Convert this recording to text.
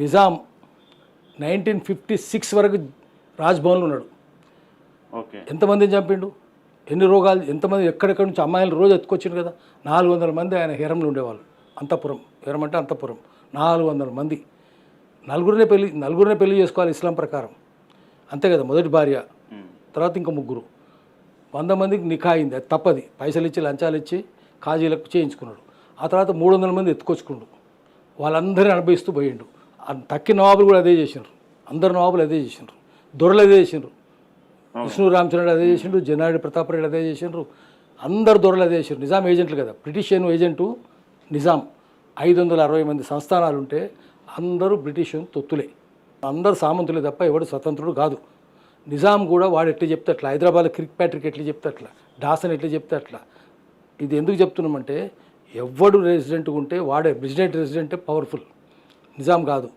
నిజాం 1956 వరకు రాజ్భవన్లో ఉన్నాడు. ఓకే. ఎంతమందిని చంపిండు, ఎన్ని రోగాలు, ఎంతమంది ఎక్కడెక్కడి నుంచి అమ్మాయిలు రోజు ఎత్తుకొచ్చిండు కదా. 400 మంది ఆయన హెరంలో ఉండేవాళ్ళు. అంతఃపురం, హెరం అంటే అంతఃపురం. 400 మంది. నలుగురినే పెళ్లి చేసుకోవాలి ఇస్లాం ప్రకారం, అంతే కదా. మొదటి భార్య, తర్వాత ఇంకా 3. 100 మందికి నిఖా అయింది, అది తప్పది. పైసలు ఇచ్చి లంచాలు ఇచ్చి కాజీలకు చేయించుకున్నాడు. ఆ తర్వాత 300 మంది ఎత్తుకొచ్చుకున్నాడు. వాళ్ళందరినీ అనుభవిస్తూ పోయిండు. తక్కిన నవాబులు కూడా అదే చేసినారు. అందరు నవాబులు అదే చేసినారు. దొరలు అదే చేసినారు. విష్ణు రామచంద్రుడు అదే చేసిండు, జనారెడ్డి ప్రతాప్ రెడ్డి అదే చేసిండ్రు. అందరు దొరలు అదే చేసిండ్రు. నిజాం ఏజెంట్లు కదా. British agent Nizam. 560 మంది సంస్థానాలు ఉంటే అందరూ బ్రిటిష్ తొత్తులే, అందరు సామంతులే తప్ప ఎవడు స్వతంత్రుడు కాదు. నిజాం కూడా వాడు ఎట్లా చెప్తే అట్లా, హైదరాబాద్లో క్రిక్ ప్యాట్రిక్ ఎట్లా చెప్తే అట్లా, డాసన్ ఎట్లా చెప్తే అట్లా. ఇది ఎందుకు చెప్తున్నామంటే ఎవడు రెసిడెంట్గా ఉంటే వాడే రెసిడెంటే పవర్ఫుల్, నిజాం కాదు.